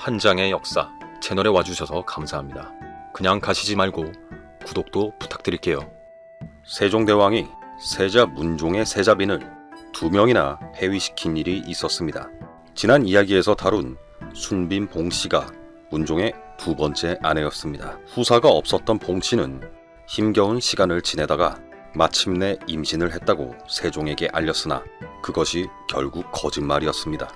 한 장의 역사 채널에 와주셔서 감사합니다. 그냥 가시지 말고 구독도 부탁드릴게요. 세종대왕이 세자 문종의 세자빈을 2명이나 폐위시킨 일이 있었습니다. 지난 이야기에서 다룬 순빈 봉씨가 문종의 2번째 아내였습니다. 후사가 없었던 봉씨는 힘겨운 시간을 지내다가 마침내 임신을 했다고 세종에게 알렸으나 그것이 결국 거짓말이었습니다.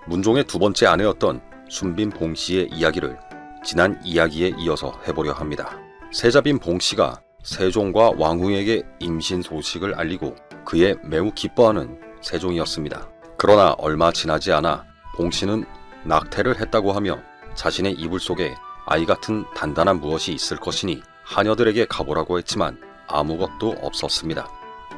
문종의 2번째 아내였던 순빈 봉씨의 이야기를 지난 이야기에 이어서 해보려 합니다. 세자빈 봉씨가 세종과 왕후에게 임신 소식을 알리고 그에 매우 기뻐하는 세종이었습니다. 그러나 얼마 지나지 않아 봉씨는 낙태를 했다고 하며 자신의 이불 속에 아이 같은 단단한 무엇이 있을 것이니 하녀들에게 가보라고 했지만 아무것도 없었습니다.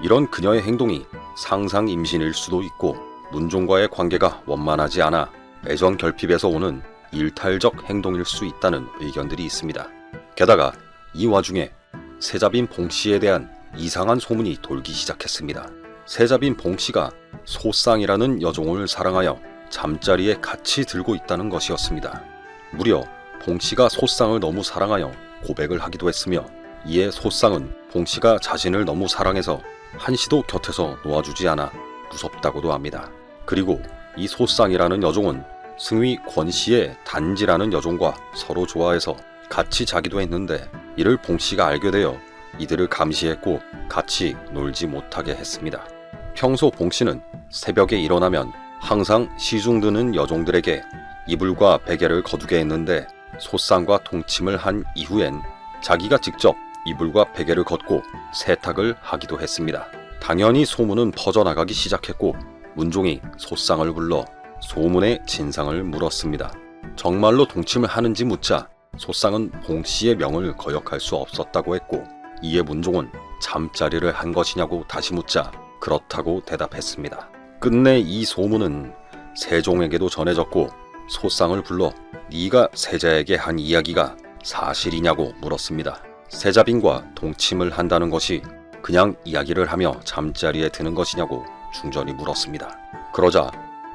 이런 그녀의 행동이 상상 임신일 수도 있고 문종과의 관계가 원만하지 않아 애정 결핍에서 오는 일탈적 행동일 수 있다는 의견들이 있습니다. 게다가 이 와중에 세자빈 봉씨에 대한 이상한 소문이 돌기 시작했습니다. 세자빈 봉씨가 소쌍이라는 여종을 사랑하여 잠자리에 같이 들고 있다는 것이었습니다. 무려 봉씨가 소쌍을 너무 사랑하여 고백을 하기도 했으며 이에 소쌍은 봉씨가 자신을 너무 사랑해서 한시도 곁에서 놓아주지 않아 무섭다고도 합니다. 그리고 이 소쌍이라는 여종은 승위 권씨의 단지라는 여종과 서로 좋아해서 같이 자기도 했는데 이를 봉씨가 알게 되어 이들을 감시했고 같이 놀지 못하게 했습니다. 평소 봉씨는 새벽에 일어나면 항상 시중드는 여종들에게 이불과 베개를 거두게 했는데 소쌍과 동침을 한 이후엔 자기가 직접 이불과 베개를 걷고 세탁을 하기도 했습니다. 당연히 소문은 퍼져나가기 시작했고 문종이 소쌍을 불러 소문의 진상을 물었습니다. 정말로 동침을 하는지 묻자 소쌍은 봉씨의 명을 거역할 수 없었다고 했고 이에 문종은 잠자리를 한 것이냐고 다시 묻자 그렇다고 대답했습니다. 끝내 이 소문은 세종에게도 전해졌고 소쌍을 불러 네가 세자에게 한 이야기가 사실이냐고 물었습니다. 세자빈과 동침을 한다는 것이 그냥 이야기를 하며 잠자리에 드는 것이냐고 중전히 물었습니다. 그러자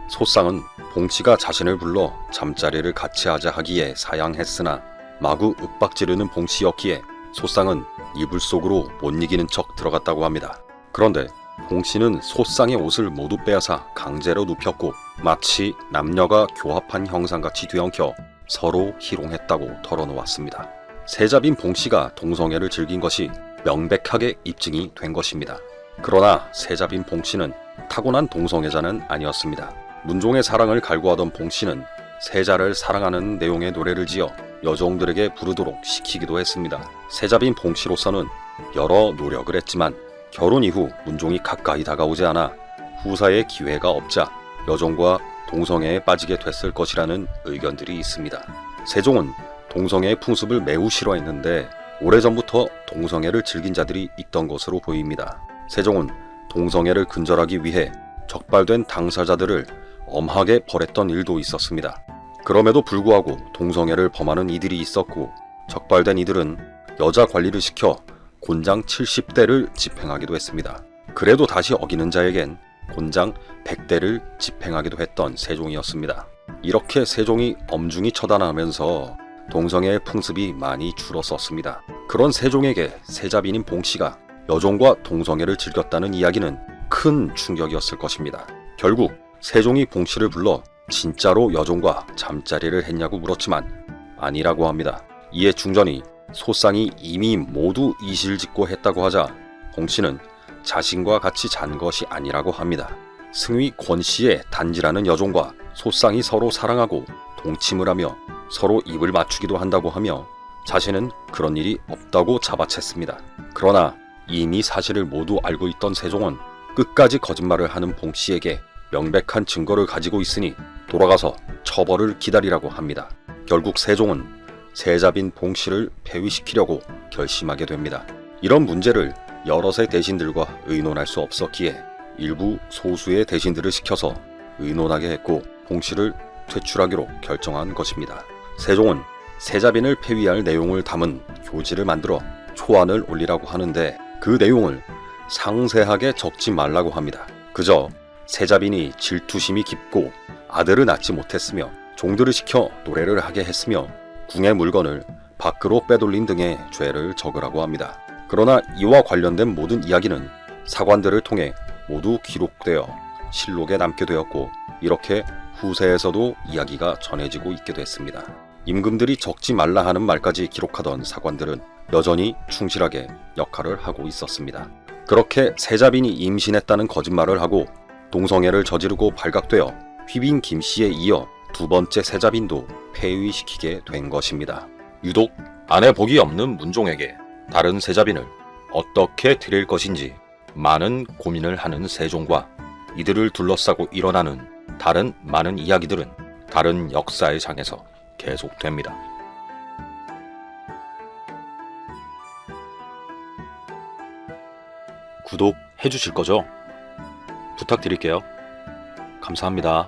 소쌍은 봉씨가 자신을 불러 잠자리를 같이 하자 하기에 사양했으나 마구 윽박지르는 봉씨였기에 소쌍은 이불 속으로 못 이기는 척 들어갔다고 합니다. 그런데 봉씨는 소쌍의 옷을 모두 빼앗아 강제로 눕혔고 마치 남녀가 교합한 형상같이 뒤엉켜 서로 희롱했다고 털어놓았습니다. 세자빈 봉씨가 동성애를 즐긴 것이 명백하게 입증이 된 것입니다. 그러나 세자빈 봉씨는 타고난 동성애자는 아니었습니다. 문종의 사랑을 갈구하던 봉씨는 세자를 사랑하는 내용의 노래를 지어 여종들에게 부르도록 시키기도 했습니다. 세자빈 봉씨로서는 여러 노력을 했지만 결혼 이후 문종이 가까이 다가오지 않아 후사의 기회가 없자 여종과 동성애에 빠지게 됐을 것이라는 의견들이 있습니다. 세종은 동성애의 풍습을 매우 싫어했는데 오래전부터 동성애를 즐긴 자들이 있던 것으로 보입니다. 세종은 동성애를 근절하기 위해 적발된 당사자들을 엄하게 벌했던 일도 있었습니다. 그럼에도 불구하고 동성애를 범하는 이들이 있었고 적발된 이들은 여자 관리를 시켜 곤장 70대를 집행하기도 했습니다. 그래도 다시 어기는 자에겐 곤장 100대를 집행하기도 했던 세종이었습니다. 이렇게 세종이 엄중히 처단하면서 동성애의 풍습이 많이 줄었었습니다. 그런 세종에게 세자빈인 봉씨가 여종과 동성애를 즐겼다는 이야기는 큰 충격이었을 것입니다. 결국 세종이 봉씨를 불러 진짜로 여종과 잠자리를 했냐고 물었지만 아니라고 합니다. 이에 중전이 소쌍이 이미 모두 이실직고 했다고 하자 봉씨는 자신과 같이 잔 것이 아니라고 합니다. 승위 권씨의 단지라는 여종과 소쌍이 서로 사랑하고 동침을 하며 서로 입을 맞추기도 한다고 하며 자신은 그런 일이 없다고 잡아챘습니다. 그러나 이미 사실을 모두 알고 있던 세종은 끝까지 거짓말을 하는 봉씨에게 명백한 증거를 가지고 있으니 돌아가서 처벌을 기다리라고 합니다. 결국 세종은 세자빈 봉씨를 폐위시키려고 결심하게 됩니다. 이런 문제를 여럿의 대신들과 의논할 수 없었기에 일부 소수의 대신들을 시켜서 의논하게 했고 봉씨를 퇴출하기로 결정한 것입니다. 세종은 세자빈을 폐위할 내용을 담은 교지를 만들어 초안을 올리라고 하는데 그 내용을 상세하게 적지 말라고 합니다. 그저 세자빈이 질투심이 깊고 아들을 낳지 못했으며 종들을 시켜 노래를 하게 했으며 궁의 물건을 밖으로 빼돌린 등의 죄를 적으라고 합니다. 그러나 이와 관련된 모든 이야기는 사관들을 통해 모두 기록되어 실록에 남게 되었고 이렇게 후세에서도 이야기가 전해지고 있게 됐습니다. 임금들이 적지 말라 하는 말까지 기록하던 사관들은 여전히 충실하게 역할을 하고 있었습니다. 그렇게 세자빈이 임신했다는 거짓말을 하고 동성애를 저지르고 발각되어 휘빈 김씨에 이어 두 번째 세자빈도 폐위시키게 된 것입니다. 유독 아내 복이 없는 문종에게 다른 세자빈을 어떻게 드릴 것인지 많은 고민을 하는 세종과 이들을 둘러싸고 일어나는 다른 많은 이야기들은 다른 역사의 장에서 계속됩니다. 구독해 주실 거죠? 부탁드릴게요. 감사합니다.